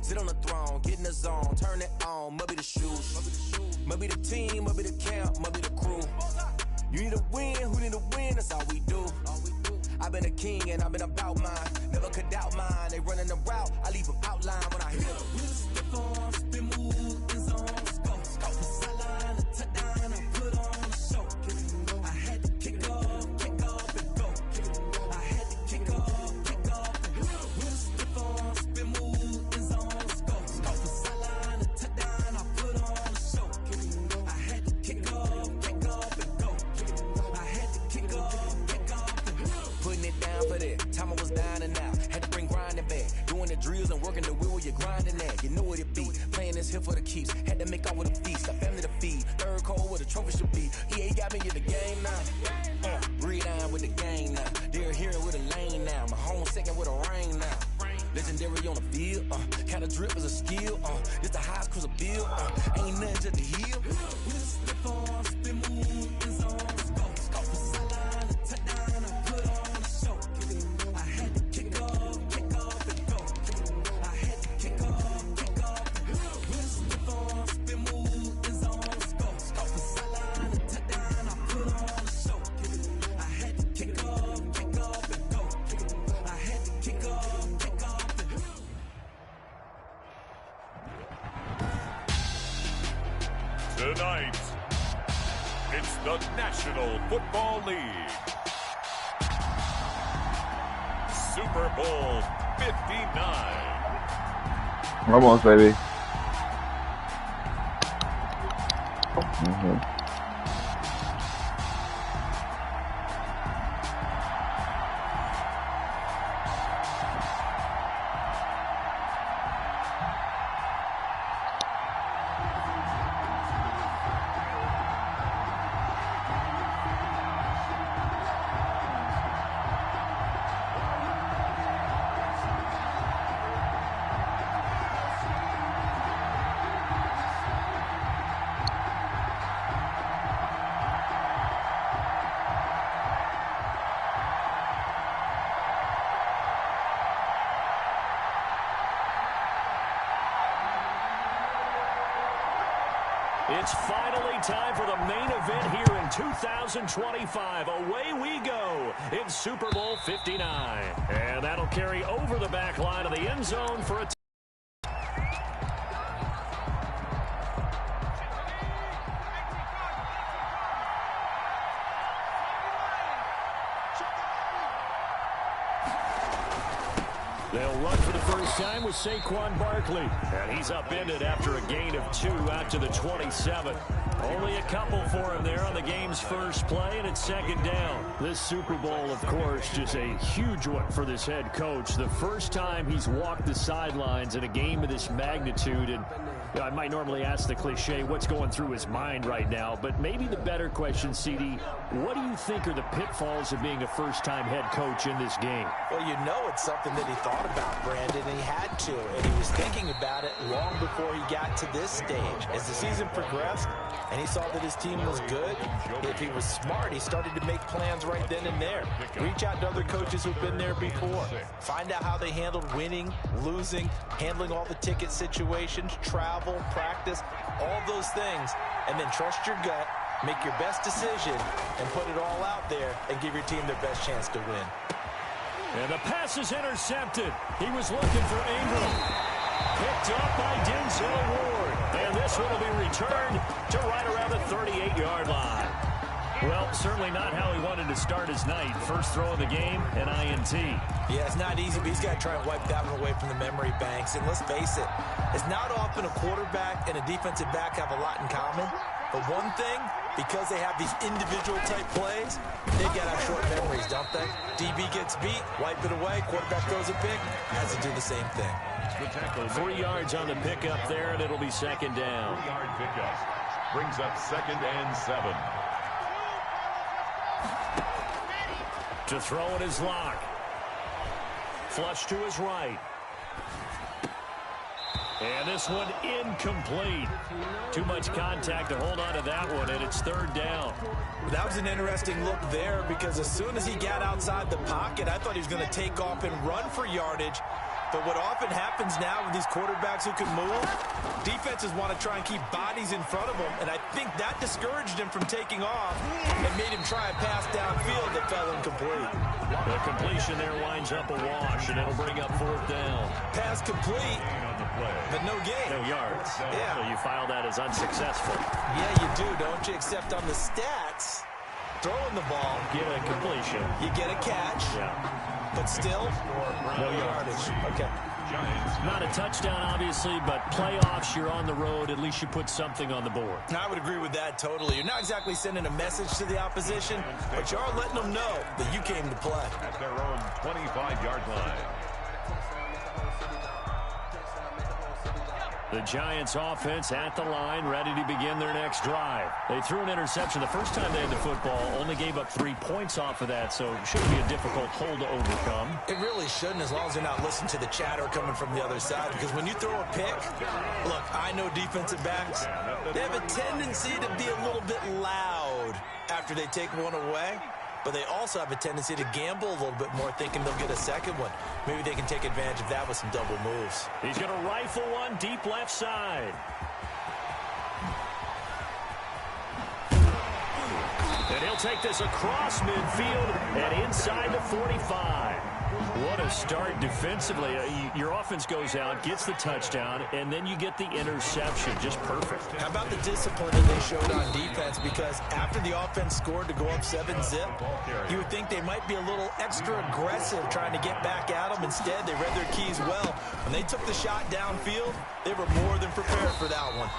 Sit on the throne, get in the zone, turn it on, must be the shoes. Must be the team, must be the camp, must be the crew. You need a win, who need a win, that's all we do. I've been a king and I've been about mine. Never could doubt mine, they running the route, I leave them outline when I hit them. Step on, spin, move, in zone, scope. Sideline, a touchdown, I put on a show. I had to kick off and go. I had to kick off and go. Step on, spin, move, in zone, scope. Sideline, a touchdown, I put on a show. I had to kick off and go. I had to kick off and go. Putting it down for that. Time I was down and out. Had to bring grinding back. Doing the drills and working the wheel where you're grinding at. You know what it be. Playing this here for the keeps. Had to make out with a feast. Got family to feed. Third cold where the trophy should be. EA got me in the game now. Read on with the game now. They're here with a lane now. My home second with a rain now. Legendary on the field. Kind of drip is a skill. It's the highest cruise a bill. Ain't nothing just to heal. Step on, spin, move, in zone. Tonight, it's the National Football League. Super Bowl 59. Almost, baby. It's finally time for the main event here in 2025. Away we go in Super Bowl 59. And that'll carry over the back line of the end zone for a They'll run for the first time with Saquon Barkley. And he's upended after a gain of 2 out to the 27. Only a couple for him there on the game's first play, and it's second down. This Super Bowl, of course, just a huge one for this head coach. The first time he's walked the sidelines in a game of this magnitude. And I might normally ask the cliche, what's going through his mind right now? But maybe the better question, CD, what do you think are the pitfalls of being a first-time head coach in this game? Well, you know it's something that he thought about, Brandon, and he had to. And he was thinking about it long before he got to this stage. As the season progressed and he saw that his team was good, if he was smart, he started to make plans right then and there. Reach out to other coaches who've been there before. Find out how they handled winning, losing, handling all the ticket situations, travel, practice, all those things. And then trust your gut, make your best decision, and put it all out there and give your team their best chance to win. And the pass is intercepted. He was looking for Ingram. Picked up by Denzel Ward. And this one will be returned to right around the 38-yard line. Well, certainly not how he wanted to start his night. First throw of the game, an INT. Yeah, it's not easy, but he's got to try and wipe that one away from the memory banks. And let's face it, it's not often a quarterback and a defensive back have a lot in common. But one thing, because they have these individual type plays, they've got to have short memories, don't they? DB gets beat, wipe it away, quarterback throws a pick, has to do the same thing. 3 yards on the pickup there, and it'll be second down. 3-yard pickup brings up 2nd and 7. To throw it is Lock. Flush to his right. And this one incomplete. Too much contact to hold on to that one, and it's 3rd down. That was an interesting look there because as soon as he got outside the pocket, I thought he was going to take off and run for yardage. But what often happens now with these quarterbacks who can move, defenses want to try and keep bodies in front of them, and I think that discouraged him from taking off and made him try a pass downfield that fell incomplete. The completion there winds up a wash, and it'll bring up 4th down. Pass complete, but no gain. No yards. Yeah. So you file that as unsuccessful. Yeah, you do, don't you? Except on the stats, throwing the ball, Get a completion. you get a catch, Yeah. but still, no yardage. Okay. Not a touchdown, obviously, but playoffs, you're on the road. At least you put something on the board. I would agree with that totally. You're not exactly sending a message to the opposition, but you are letting them know that you came to play. At their own 25-yard line. The Giants offense at the line, ready to begin their next drive. They threw an interception the first time they had the football, only gave up 3 points off of that, so it shouldn't be a difficult hole to overcome. It really shouldn't, as long as they're not listening to the chatter coming from the other side, because when you throw a pick, look, I know defensive backs, they have a tendency to be a little bit loud after they take one away. But they also have a tendency to gamble a little bit more, thinking they'll get a second one. Maybe they can take advantage of that with some double moves. He's going to rifle one deep left side. And he'll take this across midfield and inside the 45. What a start defensively. Your offense goes out, gets the touchdown, and then you get the interception. Just perfect. How about the discipline that they showed on defense? Because after the offense scored to go up 7-zip, you would think they might be a little extra aggressive trying to get back at them. Instead, they read their keys well. When they took the shot downfield, they were more than prepared for that one.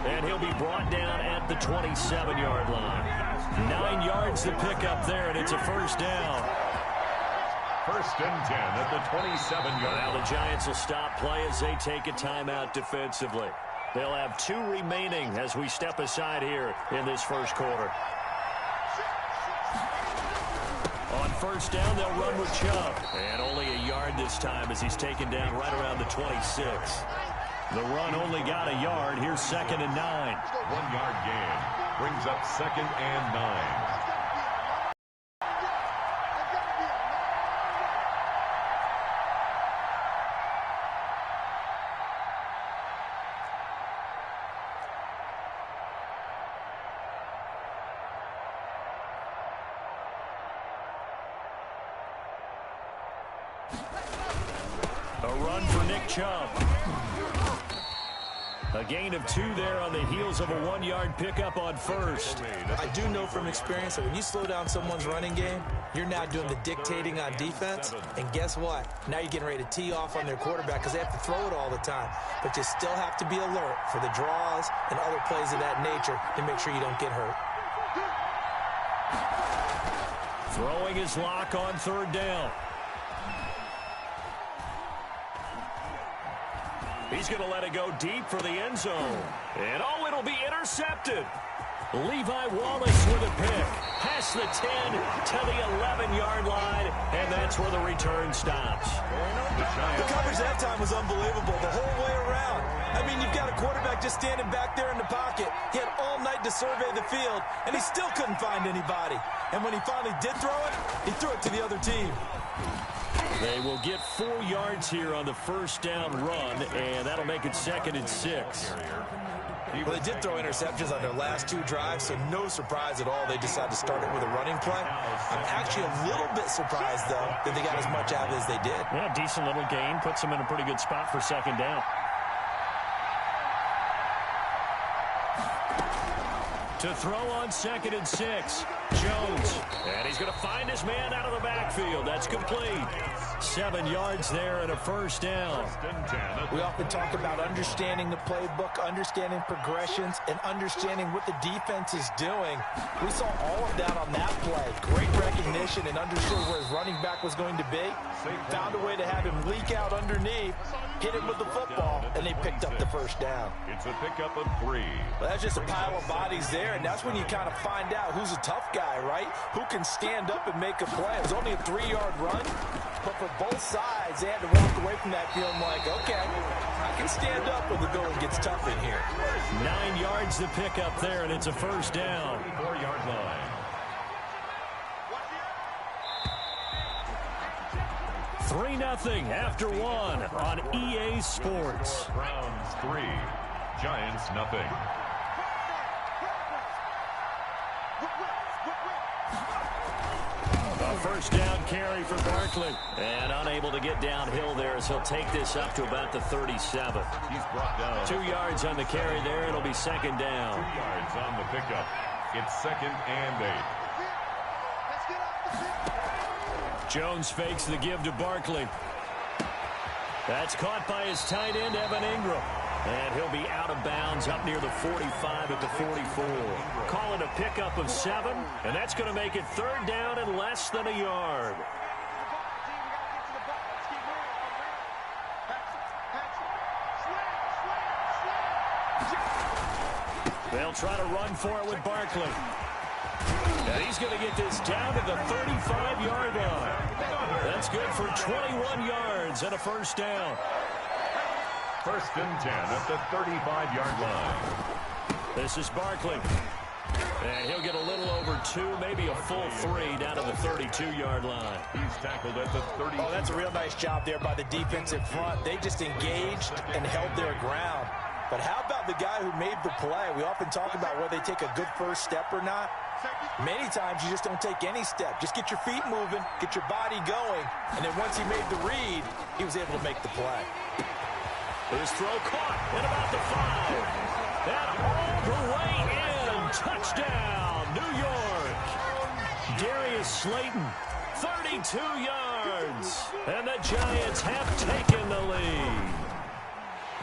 And he'll be brought down at the 27-yard line. 9 yards to pick up there, and it's a first down. 1st and 10 at the 27-yard line. Now the Giants will stop play as they take a timeout defensively. They'll have 2 remaining as we step aside here in this first quarter. On first down, they'll run with Chubb. And only a yard this time as he's taken down right around the 26. The run only got a yard. Here's 2nd and 9. 1-yard gain. Brings up 2nd and 9. A run for Nick Chubb. A gain of 2 there on the heels of a 1-yard pickup on first. I do know from experience that when you slow down someone's running game, you're now doing the dictating on defense. And guess what? Now you're getting ready to tee off on their quarterback because they have to throw it all the time. But you still have to be alert for the draws and other plays of that nature to make sure you don't get hurt. Throwing his lock on 3rd down. He's going to let it go deep for the end zone. And, oh, it'll be intercepted. Levi Wallace with a pick. Past the 10 to the 11-yard line, and that's where the return stops. The coverage that time was unbelievable the whole way around. I mean, you've got a quarterback just standing back there in the pocket. He had all night to survey the field, and he still couldn't find anybody. And when he finally did throw it, he threw it to the other team. They will get 4 yards here on the first down run, and that'll make it 2nd and 6. Well, they did throw interceptions on their last 2 drives, so no surprise at all they decided to start it with a running play. I'm actually a little bit surprised, though, that they got as much out of it as they did. Yeah, decent little gain. Puts them in a pretty good spot for 2nd down. To throw on 2nd and 6, Jones. And he's going to find his man out of the backfield. That's complete. 7 yards there and a first down. We often talk about understanding the playbook, understanding progressions, and understanding what the defense is doing. We saw all of that on that play. Great recognition and understood where his running back was going to be. Found a way to have him leak out underneath, hit him with the football, and they picked up the first down. It's a pickup of 3. Well, that's just a pile of bodies there, and that's when you kind of find out who's a tough guy, right? Who can stand up and make a play. It was only a 3-yard run, but for both sides, they had to walk away from that feeling like, okay, I can stand up when the going gets tough in here. 9 yards to pick up there, and it's a first down. 4-yard line. 3-0 after one on EA Sports. Browns 3, Giants nothing. A first down carry for Barkley. And unable to get downhill there as he'll take this up to about the 37. He's brought down. 2 yards on the carry there. It'll be second 2 down. yards on the pickup. It's 2nd and 8. Jones fakes the give to Barkley. That's caught by his tight end, Evan Ingram. And he'll be out of bounds up near the 45 at the 44. Call it a pickup of 7, and that's going to make it third down and less than a yard. They'll try to run for it with Barkley. And he's going to get this down to the 35-yard line. That's good for 21 yards and a first down. 1st and 10 at the 35-yard line. This is Barkley. And he'll get a little over 2, maybe a full 3 down to the 32-yard line. He's tackled at the 30. Oh, that's a real nice job there by the defensive front. They just engaged and held their ground. But how about the guy who made the play? We often talk about whether they take a good first step or not. Many times you just don't take any step. Just get your feet moving, get your body going, and then once he made the read, he was able to make the play. His throw caught at about the 5. And all the way in. Touchdown, New York. Darius Slayton, 32 yards. And the Giants have taken the lead.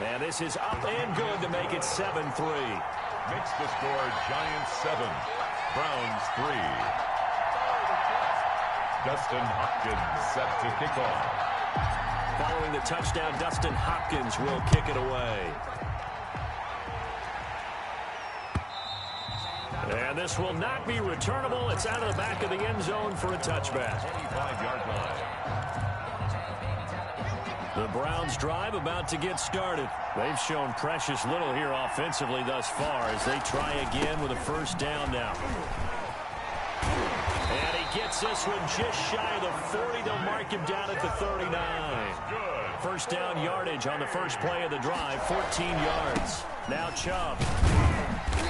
And this is up and good to make it 7-3. Makes the score Giants 7, Browns 3. Dustin Hopkins set to kick off. Following the touchdown, Dustin Hopkins will kick it away. And this will not be returnable. It's out of the back of the end zone for a touchback. 25-yard line. The Browns drive about to get started. They've shown precious little here offensively thus far as they try again with a first down now. And he gets this one just shy of the 40. They'll mark him down at the 39. First down yardage on the first play of the drive, 14 yards. Now Chubb.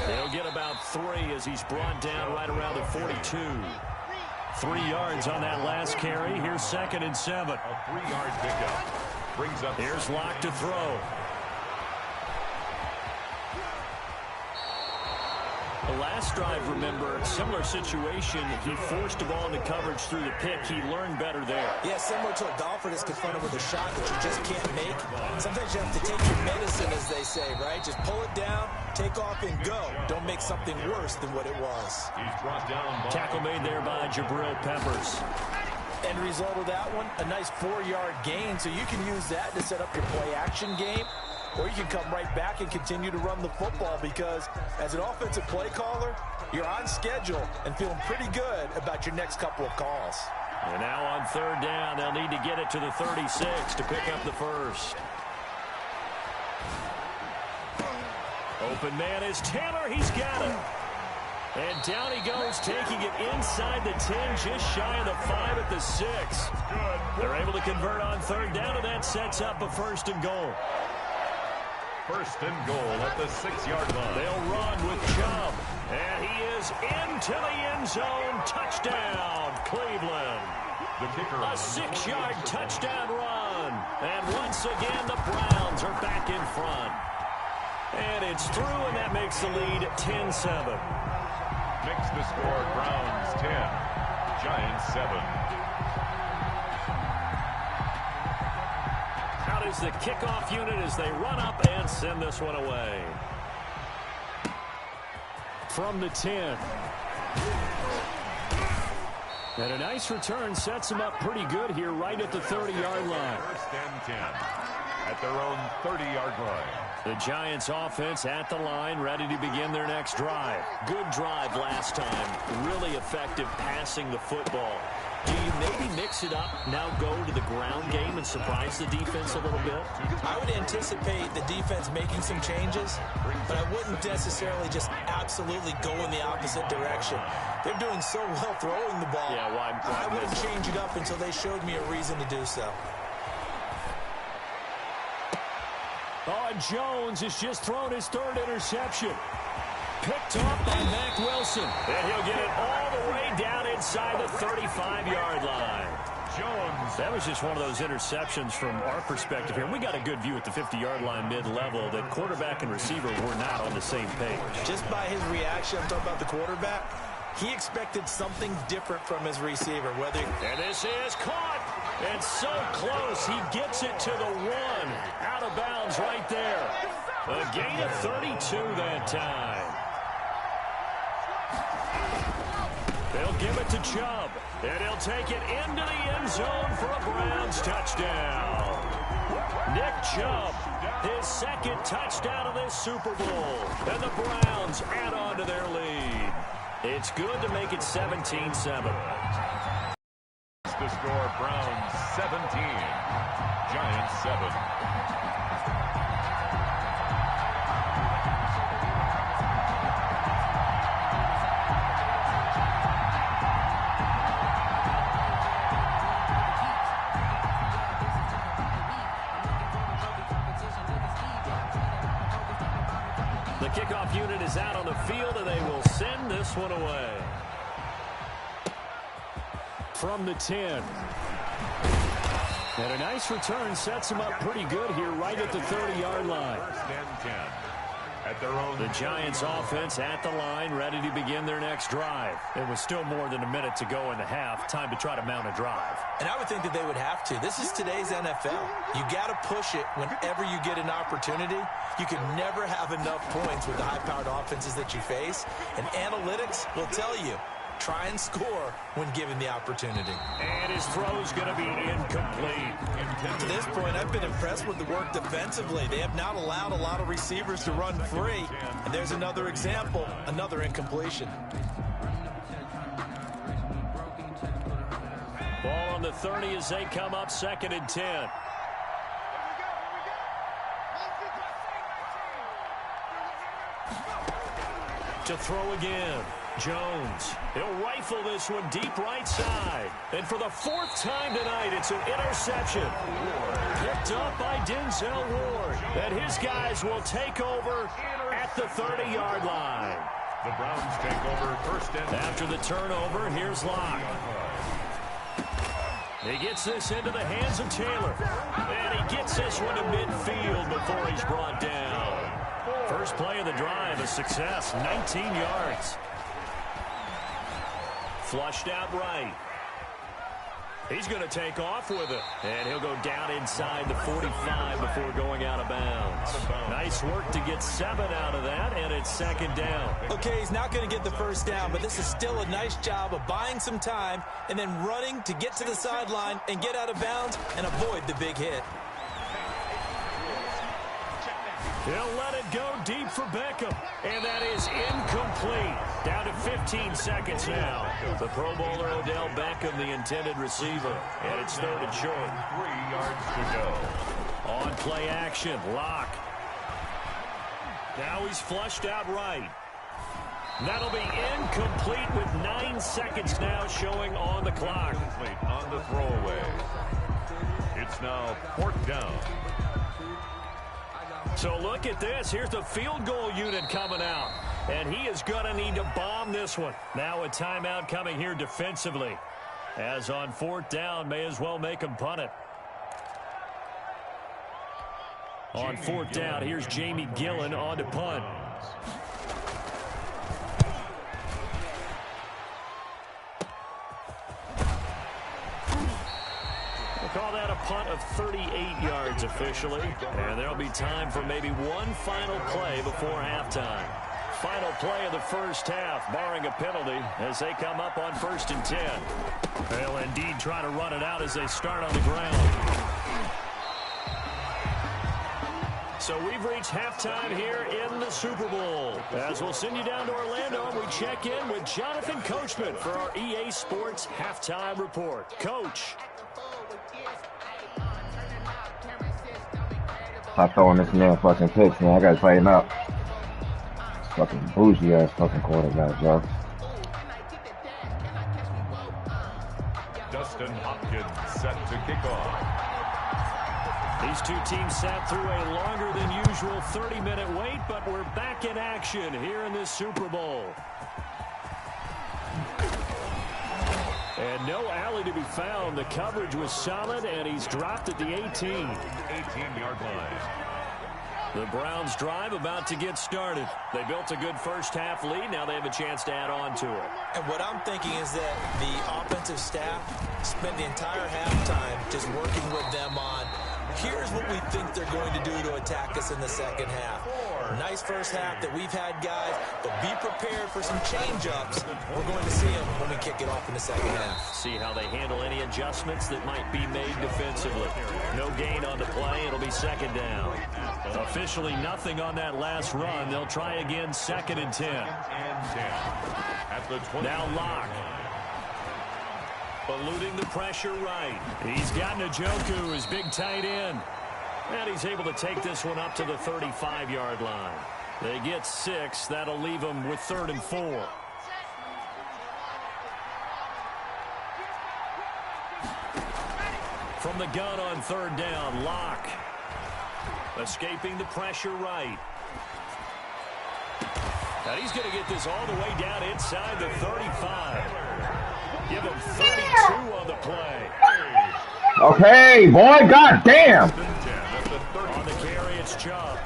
They'll get about 3 as he's brought down right around the 42. 3 yards on that last carry. Here's 2nd and 7. A 3-yard pickup. Brings up. Here's Locke to throw. The last drive, remember, similar situation. He forced the ball into coverage through the pick. He learned better there. Yeah, similar to a golfer that's confronted with a shot that you just can't make. Sometimes you have to take your medicine, as they say, right? Just pull it down, take off, and go. Don't make something worse than what it was. He's brought down. Tackle made there by Jabril Peppers. End result of that one, a nice 4-yard gain. So you can use that to set up your play-action game. Or you can come right back and continue to run the football because as an offensive play caller, you're on schedule and feeling pretty good about your next couple of calls. And now on third down, they'll need to get it to the 36 to pick up the first. Open man is Taylor. He's got it. And down he goes, taking it inside the 10, just shy of the 5 at the 6. They're able to convert on third down, and that sets up a 1st and goal. 1st and goal at the 6-yard line. They'll run with Chubb. And he is into the end zone. Touchdown, Cleveland. The kicker. A 6-yard touchdown run. And once again, the Browns are back in front. And it's through, and that makes the lead 10-7. Makes the score Browns 10, Giants 7. Out is the kickoff unit as they run up and send this one away. From the 10. And a nice return sets them up pretty good here right at the 30-yard line. 1st and 10 at their own 30-yard line. The Giants offense at the line, ready to begin their next drive. Good drive last time. Really effective passing the football. Do you maybe mix it up, now go to the ground game and surprise the defense a little bit? I would anticipate the defense making some changes, but I wouldn't necessarily just absolutely go in the opposite direction. They're doing so well throwing the ball. Yeah, why I wouldn't change it up until they showed me a reason to do so. Oh, Jones has just thrown his third interception. Picked off by Mack Wilson. And he'll get it all the way down inside the 35-yard line. Jones. That was just one of those interceptions from our perspective here. We got a good view at the 50-yard line mid-level that quarterback and receiver were not on the same page. Just by his reaction, I'm talking about the quarterback, he expected something different from his receiver. And this is caught. And so close, he gets it to the one. Out of bounds right there. A gain of 32 that time. They'll give it to Chubb. And he'll take it into the end zone for a Browns touchdown. Nick Chubb, his second touchdown of this Super Bowl. And the Browns add on to their lead. It's good to make it 17-7. The score, Browns 17, Giants 7. The kickoff unit is out on the field, and they will send this one away. From the 10. And a nice return sets him up pretty good here right at the 30-yard line. First and 10 at their own. The Giants offense at the line, ready to begin their next drive. It was still more than a minute to go in the half. Time to try to mount a drive. And I would think that they would have to. This is today's NFL. You got to push it whenever you get an opportunity. You can never have enough points with the high-powered offenses that you face. And analytics will tell you, try and score when given the opportunity. And his throw's going to be incomplete. To this point, I've been impressed with the work defensively. They have not allowed a lot of receivers to run free. And there's another example, another incompletion. Ball on the 30 as they come up 2nd and 10. To throw again. Jones. He'll rifle this one deep right side. And for the 4th time tonight, it's an interception. Picked up by Denzel Ward. And his guys will take over at the 30-yard line. The Browns take over first and. After the turnover, here's Locke. He gets this into the hands of Taylor. And he gets this one to midfield before he's brought down. First play of the drive, a success, 19 yards. Flushed out right. He's going to take off with it. And he'll go down inside the 45 before going out of bounds. Nice work to get 7 out of that, and it's 2nd down. Okay, he's not going to get the first down, but this is still a nice job of buying some time and then running to get to the sideline and get out of bounds and avoid the big hit. He'll let it go deep for Beckham. And that is incomplete. Down to 15 seconds now. The Pro Bowler Odell Beckham, the intended receiver. And it's 3rd and short. 3 yards to go. On play action, Locke. Now he's flushed out right. That'll be incomplete with 9 seconds now showing on the clock. Incomplete on the throwaway. It's now 4th down. So look at this. Here's the field goal unit coming out. And he is going to need to bomb this one. Now a timeout coming here defensively. As on 4th down, may as well make him punt it. On 4th down, here's Jamie Gillen on to punt. Call that a punt of 38 yards officially. And there'll be time for maybe one final play before halftime. Final play of the first half, barring a penalty, as they come up on 1st and 10. They'll indeed try to run it out as they start on the ground. So we've reached halftime here in the Super Bowl. As we'll send you down to Orlando, and we check in with Jonathan Coachman for our EA Sports Halftime Report. Coach. Stop throwing this man fucking picks, man. I gotta tighten up. Fucking bougie ass fucking quarterback, Joe. Dustin Hopkins set to kick off. These two teams sat through a longer than usual 30-minute wait, but we're back in action here in this Super Bowl. And no alley to be found. The coverage was solid, and he's dropped at the 18. 18-yard line. The Browns drive about to get started. They built a good first half lead. Now they have a chance to add on to it. And what I'm thinking is that the offensive staff spent the entire halftime just working with them on, here's what we think they're going to do to attack us in the second half. Nice first half that we've had, guys, but be prepared for some change-ups. We're going to see them when we kick it off in the second half. See how they handle any adjustments that might be made defensively. No gain on the play. It'll be second down. Officially nothing on that last run. They'll try again, second and 10. At the 20. Now Locke. Eluding the pressure right. He's got Njoku, his big tight end. And he's able to take this one up to the 35-yard line. They get 6. That'll leave them with 3rd and 4. From the gun on 3rd down, Locke. Escaping the pressure right. Now he's going to get this all the way down inside the 35. Give him 32 on the play. Okay, boy, goddamn. On the carry, it's Chubb.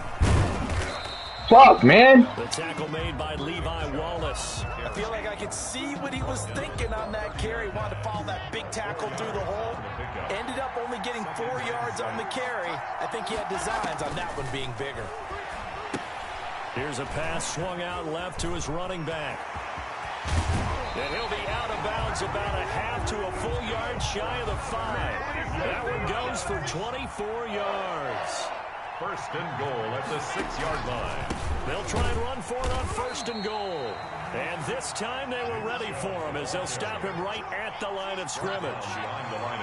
Fuck, man. The tackle made by Levi Wallace. I feel like I could see what he was thinking on that carry. Wanted to follow that big tackle through the hole. Ended up only getting 4 yards on the carry. I think he had designs on that one being bigger. Here's a pass swung out left to his running back. And he'll be out of bounds about a half to a full yard shy of the 5. That one goes for 24 yards. 1st and goal at the 6-yard line. They'll try and run for it on 1st and goal. And this time they were ready for him as they'll stop him right at the line of scrimmage.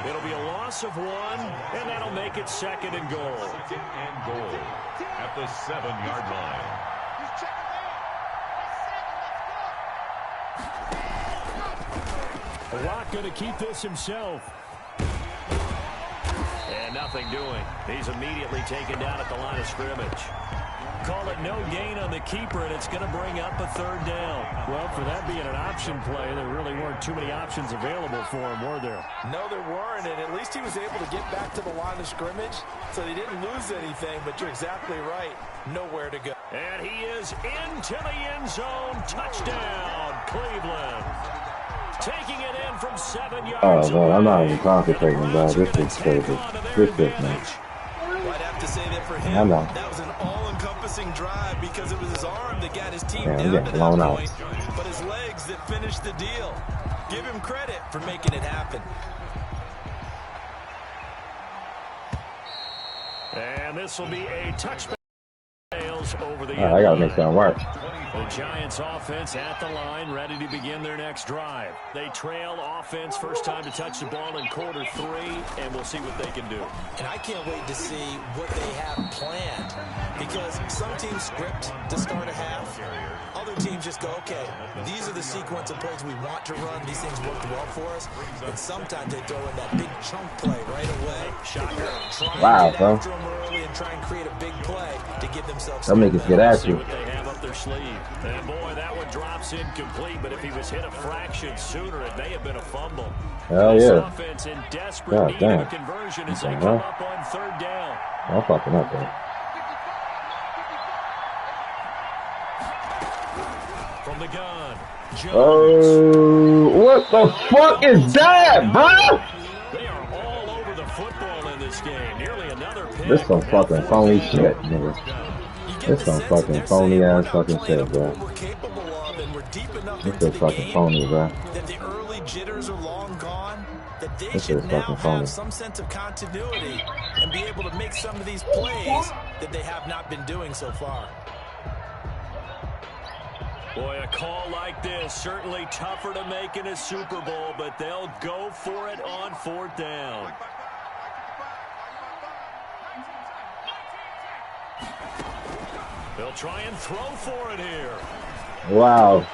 It'll be a loss of 1, and that'll make it 2nd and goal. 2nd and goal at the 7-yard line. Locke going to keep this himself. And nothing doing. He's immediately taken down at the line of scrimmage. Call it no gain on the keeper, and it's going to bring up a 3rd down. Well, for that being an option play, there really weren't too many options available for him, were there? No, there weren't, and at least he was able to get back to the line of scrimmage, so he didn't lose anything, but you're exactly right. Nowhere to go. And he is into the end zone. Touchdown, Cleveland. Taking it in from 7 yards. Oh, man, I'm not even concentrating, bro. This is crazy. This is, man. I'd have to say that for him, that was an all-encompassing drive because it was his arm that got his team down to that point, but his legs that finished the deal. Give him credit for making it happen. And this will be a touchback. Over the I gotta make that work. The Giants offense at the line, ready to begin their next drive. They trail offense, first time to touch the ball in quarter 3, and we'll see what they can do. And I can't wait to see what they have planned, because some teams script to start a half. Other teams just go, okay, these are the sequence of plays we want to run. These things worked well for us. And sometimes they throw in that big chunk play right away. Wow, bro. After them early and try and create a big play to give themselves. They'll make us get at you. What they have up their sleeve. And boy, that one drops incomplete, but if he was hit a fraction sooner, it may have been a fumble. Hell yeah. Offense in desperate need of a conversion as they come up on 3rd down. I'm fucking up there. From the gun, Jones. Oh, what the fuck is that, bro? They are all over the football in this game. Nearly another pick. This some fucking phony shit, nigga. This some fucking phony ass fucking shit, bro. This is fucking phony, bro. That the early jitters are long gone. That They should now have some sense of continuity and be able to make some of these plays that they have not been doing so far. Boy, a call like this, certainly tougher to make in a Super Bowl, but they'll go for it on 4th down. They'll try and throw for it here. Wow.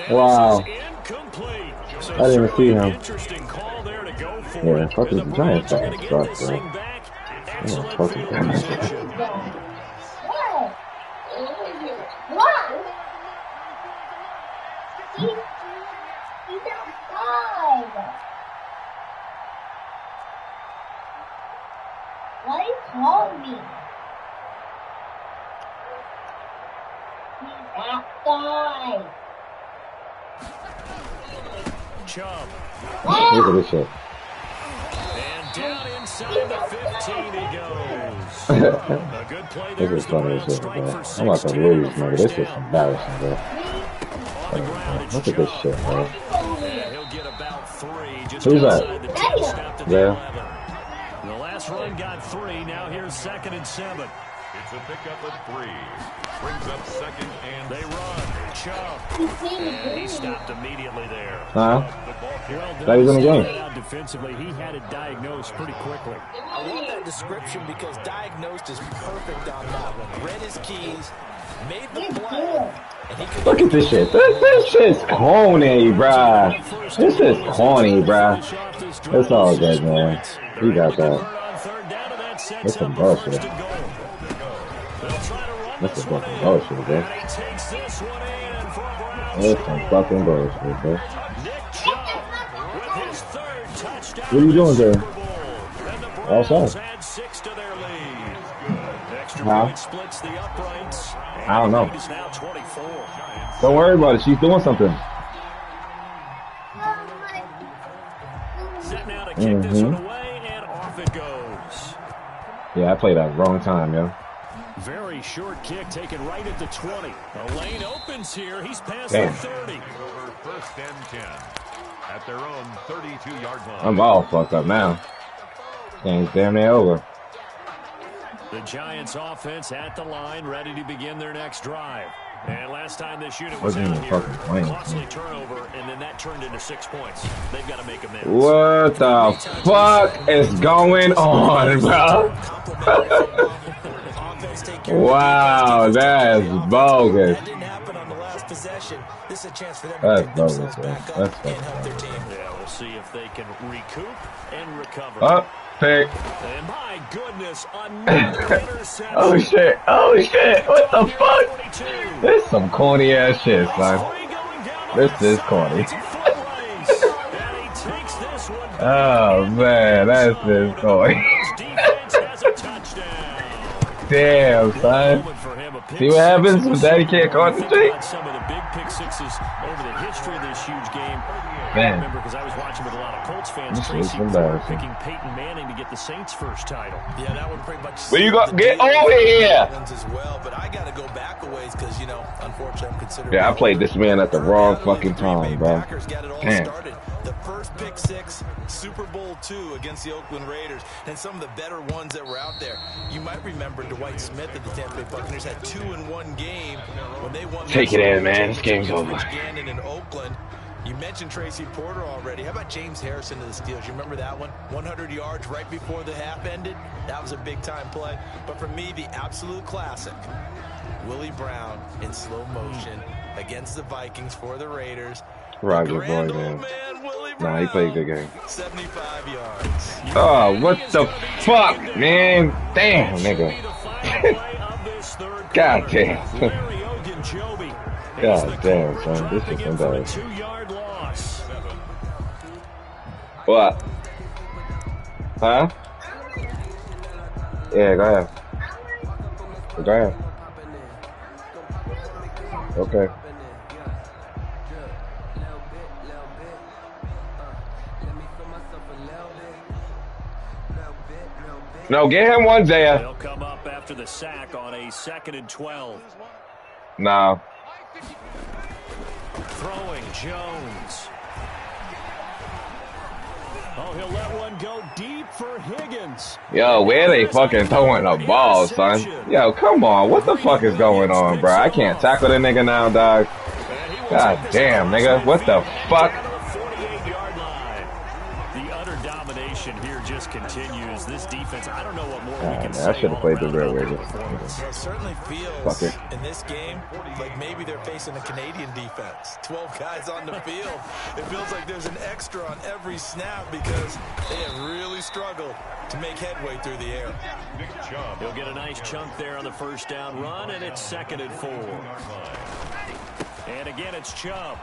Wow. Incomplete. So I didn't even see him. Interesting call there to go for Yeah, it. fuck the Giants Are gonna fans get suck, this bro. thing back. Excellent fuck field the position. He's outside. Why you call me? He's outside. Chubb. Look at this shit. And down inside the 15 he goes. A good play there. This is funny as shit, bro. I'm about to lose, man. This is embarrassing, bro. Look at this shit, bro. Yeah, he'll get about 3. Just Who's that? outside the 10, snapped at the Yeah. 11. The last run got 3. Now here's 2nd and 7. It's a pickup of 3. Brings up 2nd and They run. Chubb. And he stopped immediately there. Huh? Well That was in the game. done defensively. He had it diagnosed pretty quickly. I love that description because diagnosed is perfect on that one. Read his keys, made the play, and he could... Look at this shit. This shit's corny, bruh. This is corny, bruh. It's all good, man. You got that. That's some bullshit. That's some fucking bullshit, bro. That's some fucking bullshit, bro. What are you doing there? Outside. Huh? I don't know. Don't worry about it. She's doing something. Set now to kick this one away, and off it goes. Yeah, I played that wrong time, yo. Very short kick taken right at the 20. The lane opens here. He's past Damn. the 30. over 1st and 10 at their own 32-yard line. I'm all fucked up now. Game's damn near over. The Giants offense at the line, ready to begin their next drive. And last time this unit was Wasn't out even here, fucking playing. costly turnover, and then that turned into 6 points. They've got to make amends. What the fuck is going on, bro? Wow, that's bogus. That didn't happen on the last possession. This is a chance for them to That's pick bogus, themselves man. back up That's and help their team. Yeah, we'll see if they can recoup and recover. Up, pick. And my goodness, another interception. Oh shit, oh shit, what the fuck? This is some corny ass shit, son. This is corny. Oh man, that's just corny. Damn, son. See what happens when Daddy can't concentrate? Some of the big pick sixes over the history of this huge game. Man. I remember because I was watching with a lot of Colts fans. This is Tracy Ford embarrassing. picking Peyton Manning to get the Saints' first title. Yeah, that would pretty much. Where you go? Get over here! As well, but I got to go back a ways because unfortunately, I'm considered. Yeah, I played this man at the wrong fucking time, bro. Packers got it all Damn. started. The first pick six, Super Bowl II against the Oakland Raiders, and some of the better ones that were out there. You might remember Dwight Smith at the Tampa Bay Buccaneers had 2-in-1 game when they won. Take it in, man. This game's over. Gannon in Oakland. You mentioned Tracy Porter already. How about James Harrison to the Steelers? You remember that one? 100 yards right before the half ended. That was a big-time play. But for me, the absolute classic, Willie Brown in slow motion against the Vikings for the Raiders. Roger boy, man. Nah, he played a good game. 75 yards. Oh, what the fuck, man? Damn, nigga. God damn. God damn, son. This is embarrassing. 2-yard loss. What? Huh? Yeah, go ahead. Go ahead. Okay. No, get him one, Zaya. They'll come up after the sack on a 2nd and 12. No. Throwing Jones. Oh, he'll let one go deep for Higgins. Yo, where they fucking throwing the ball, son? Yo, come on. What the fuck is going on, bro? I can't tackle the nigga now, dog. God damn, nigga. What the fuck? The utter domination here just continues. This defense, I don't know what more we can say. I should have played the real way. It certainly feels in this game like maybe they're facing a Canadian defense. 12 guys on the field. It feels like there's an extra on every snap because they have really struggled to make headway through the air. He'll get a nice chunk there on the first down run, and it's 2nd and 4. And again, it's Chubb.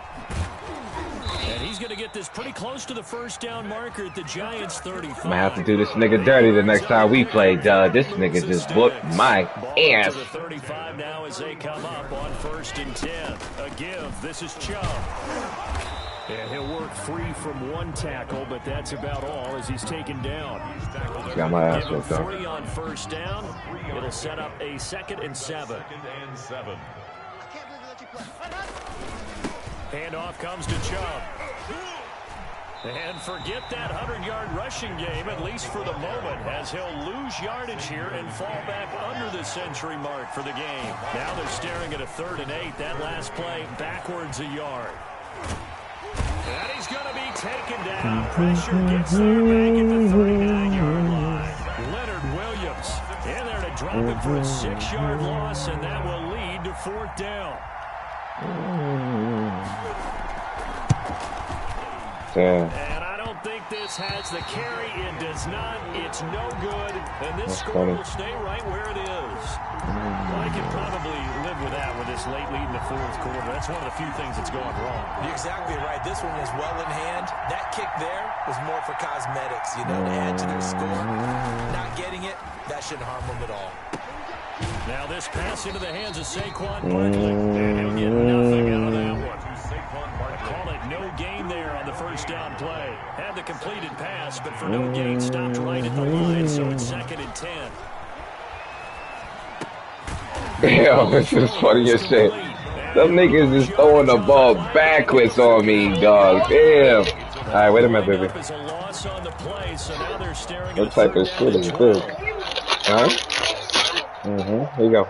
And he's going to get this pretty close to the first down marker at the Giants' 35. I'm going to have to do this nigga dirty the next time we play, dog. This nigga just whooped my ass. To the 35 now as they come up on 1st and 10. A give. This is Chubb. And he'll work free from one tackle, but that's about all as he's taken down. Got my ass whooped up. 3 on first down. It'll set up a 2nd and 7. Handoff comes to Chubb. And forget that 100-yard rushing game, at least for the moment, as he'll lose yardage here and fall back under the century mark for the game. Now they're staring at a 3rd and 8. That last play backwards a yard. And he's going to be taken down. Pressure gets there back at the 39-yard line. Leonard Williams in there to drop it for a 6-yard loss, and that will lead to 4th down. Damn. And I don't think this has the carry. It does not. It's no good. And this score will stay right where it is. Well, I can probably live with that with this late lead in the 4th quarter. That's one of the few things that's going wrong. You're exactly right. This one was well in hand. That kick there was more for cosmetics, you know, to add to their score. Not getting it, that shouldn't harm them at all. Now this pass into the hands of Saquon Barkley. And he'll get nothing out of that one. Call it no gain there on the first down play. Had the completed pass, but for no gain, stopped right at the line, so it's 2nd and 10. Yo, this is funny as shit. Them niggas is throwing the ball backwards on me, dog. Damn. All right, wait a minute, baby. What type of shit is this? Huh? Here you go.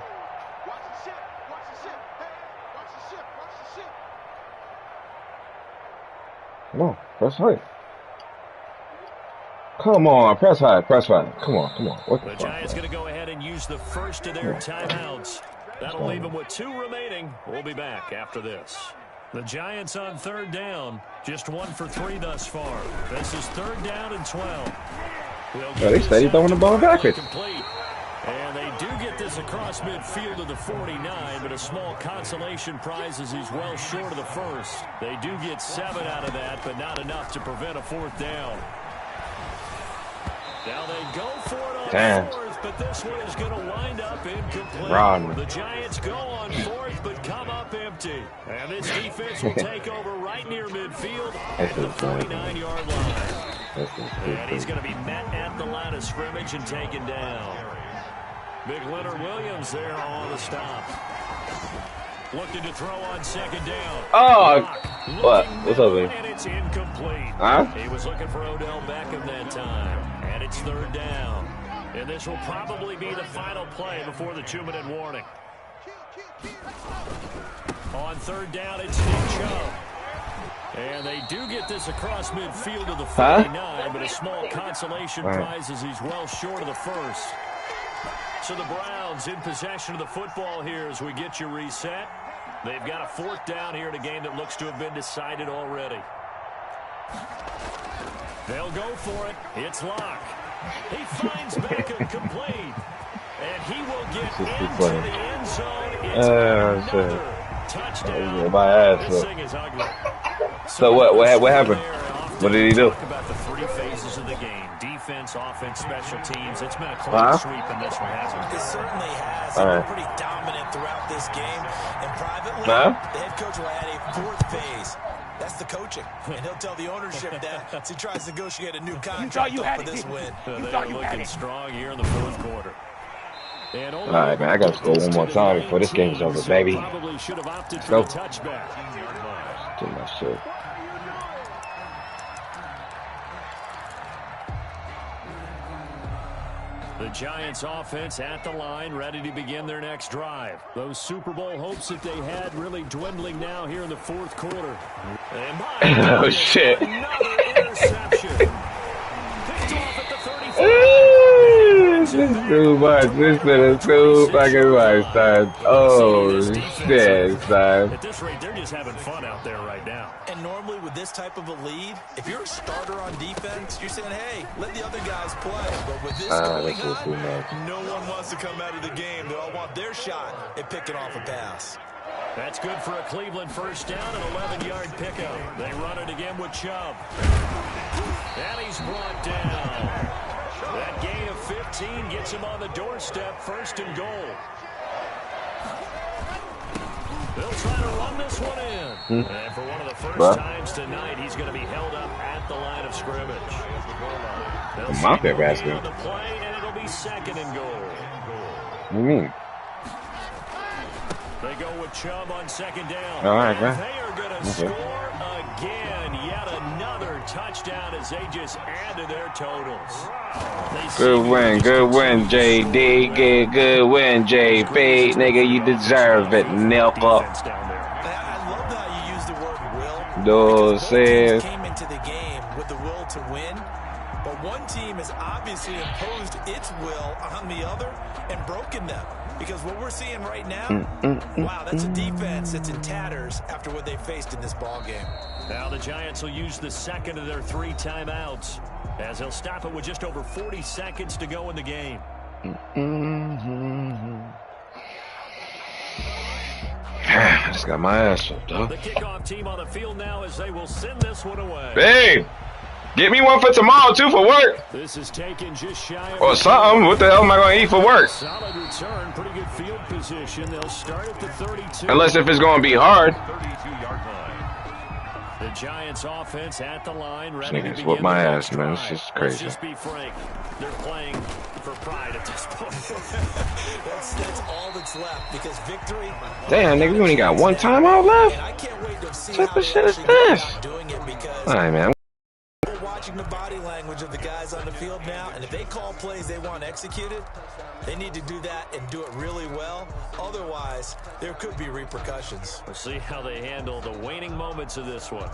Come on, press high. Come on, press high, press high. Come on, come on. What the fuck? Giants going to go ahead and use the first of their timeouts. That'll leave them with 2 remaining. We'll be back after this. The Giants on 3rd down, just 1 for 3 thus far. This is 3rd down and 12. They steady throwing the ball backwards. And they do get this across midfield to the 49, but a small consolation prize as he's well short of the first. They do get 7 out of that, but not enough to prevent a 4th down. Now they go for it on 4th, but this one is going to wind up incomplete. The Giants go on 4th, but come up empty. And this defense will take over right near midfield at the 49-yard line. And he's going to be met at the line of scrimmage and taken down. Big Leonard Williams there on the stop. Looking to throw on 2nd down. Oh, what? What's up, man? And it's incomplete. Huh? He was looking for Odell Beckham that time. And it's 3rd down. And this will probably be the final play before the 2-minute warning. On 3rd down, it's Nick Chubb. And they do get this across midfield to the 49, but a small consolation prize as he's well short of the first. So the Browns in possession of the football here as we get you reset. They've got a 4th down here in a game that looks to have been decided already. They'll go for it. It's Locke. He finds Beckham complete. And he will get into the end zone. It's another touchdown. My ass this thing is ugly. So what happened? What did he do? Talk about the 3 phases of the game. Defense, offense, special teams. It's been a clean sweep in this one, hasn't it? It certainly has. They've been pretty dominant throughout this game. And privately, the head coach will add a 4th phase. That's the coaching. And he'll tell the ownership that as he tries to negotiate a new contract for this win. They're looking strong here in the 4th quarter. All right, man, I got to score one more time before this game's over, baby. Let's go. Get my shit. The Giants offense at the line, ready to begin their next drive. Those Super Bowl hopes that they had really dwindling now here in the fourth quarter. And Oh, shit. Another interception. Picked off at the 35. This is too much. This is too fucking much, son. Oh, shit, son. At this rate, they're just having fun out there right now. And normally with this type of a lead, if you're a starter on defense, you're saying, hey, let the other guys play. But with this going on, no one wants to come out of the game. They all want their shot at picking off a pass. That's good for a Cleveland first down, an 11-yard pickup. They run it again with Chubb. And he's brought down. That gain of 15 gets him on the doorstep, first and goal. They'll try to run this one in. And for one of the first times tonight, he's going to be held up at the line of scrimmage. They'll My favorite basket. on the play, and it'll be second and goal. What do you mean? They go with Chubb on second down. All right, man. They are going to score again. Yet another touchdown as they just add to their totals. Good win, JD. Good win, JP. Nigga, you deserve it, Nilka. I love how you use the word will. Those says. Came into the game with the will to win, but one team has obviously imposed its will on the other and broken them. Because what we're seeing right now, wow, that's a defense that's in tatters after what they faced in this ball game. Now the Giants will use the second of their 3 timeouts as they'll stop it with just over 40 seconds to go in the game. I just got my ass whooped, though. The kickoff team on the field now as they will send this one away. Hey, get me one for tomorrow, too, for work. This is taken just shy of or something. What the hell am I going to eat for work? Solid return, pretty good field position. They'll start at the 32. Unless if it's going to be hard. 32-yard line. The Giants offense at the line, ready to Niggas begin whoop my the ass, man. drive. It's just crazy. Let's just be frank. They're playing for pride at this point. that's all that's left because victory. Damn, nigga, we only got one timeout left? And I can't wait to see What how the they shit is actually go this? about doing it because All right, man. we're watching the body language of the guys on the field now, and if they call plays they want executed, they need to do that and do it really well. Otherwise, there could be repercussions. We'll see how they handle the waning moments of this one.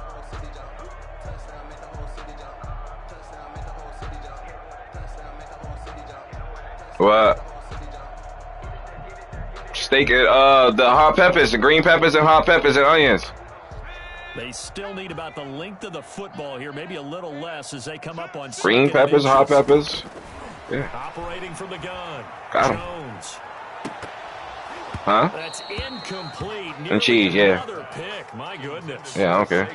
What? Steak it, the hot peppers, the green peppers and hot peppers and onions. They still need about the length of the football here, maybe a little less as they come up on Green peppers, hot peppers. Yeah. Operating from the gun. Got him. Jones. Huh? That's incomplete. And cheese, yeah. Another pick. My goodness. Yeah, I don't care.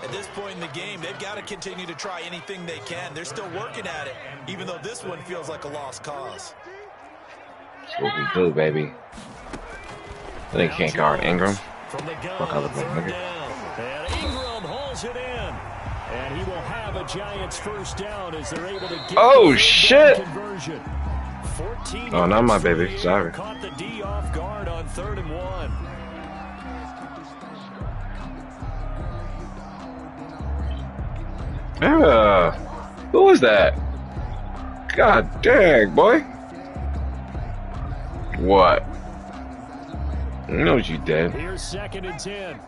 At this point in the game, they've got to continue to try anything they can. They're still working at it, even though this one feels like a lost cause. That's what we do, baby. I think can't guard Ingram. From the gun, Fuck out of the third nigga. down. And Ingram hauls it in. And he will have a Giants first down as they're able to get Oh, shit. Conversion. 14 Oh, not my yards for baby. you. Sorry. Caught the D off guard on 3rd and 1. Who was that? God dang, boy. What? You know what you did. Here's 2nd and 10.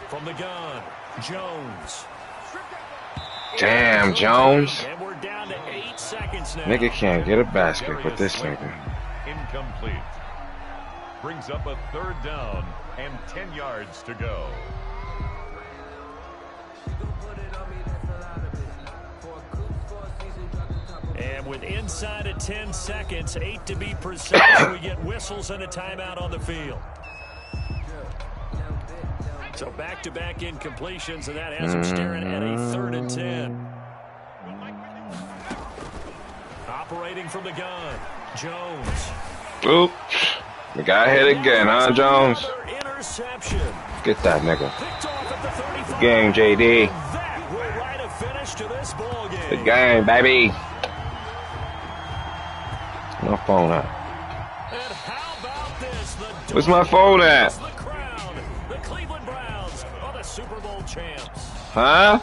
From the gun, Jones. Damn, Jones. And we're down to 8 seconds now. Nigga can't get a basket with this nigga. Incomplete. Brings up a 3rd down and 10 yards to go. And with inside of 10 seconds, 8 to be precise, we get whistles and a timeout on the field. So back-to-back incompletions, and that has them staring at a 3rd and 10. Operating from the gun, Jones. Oop. The guy hit again, huh, Jones? Interception. Get that nigga. Picked off at the 35. Game, JD. That will write a finish to this ball game. The game, baby. My phone at? And how about this? Where's my phone at? The crown. The Cleveland Browns are the Super Bowl champs. Huh?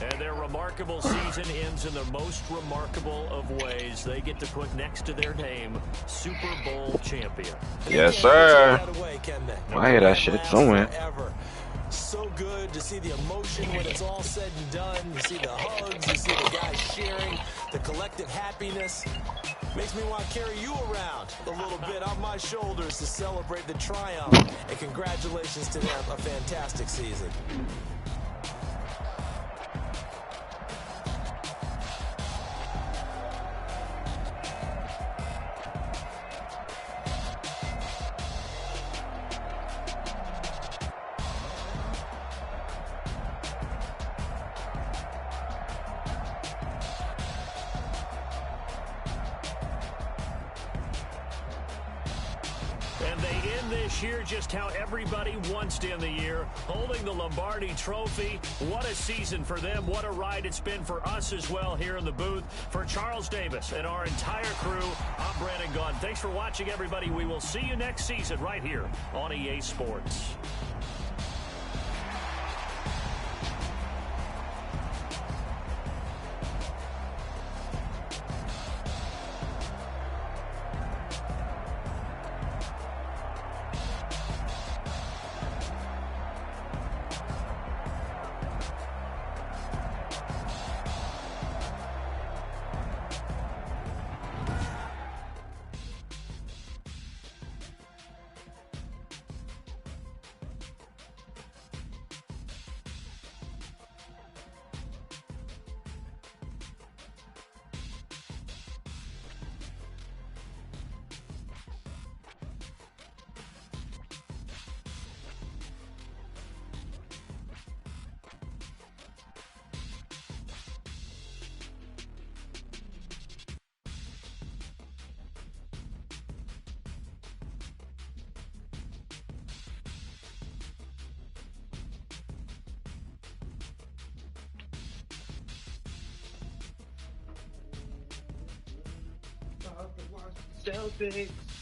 And their remarkable season ends in the most remarkable of ways. They get to put next to their name, Super Bowl champion. Yes, sir. I hear that shit somewhere. So good to see the emotion when it's all said and done. You see the hugs, you see the guys sharing, the collective happiness. Makes me want to carry you around a little bit on my shoulders to celebrate the triumph. And congratulations to them, a fantastic season. And they end this year just how everybody wants to end the year, holding the Lombardi Trophy. What a season for them. What a ride it's been for us as well here in the booth. For Charles Davis and our entire crew, I'm Brandon Gunn. Thanks for watching, everybody. We will see you next season right here on EA Sports. Celtics.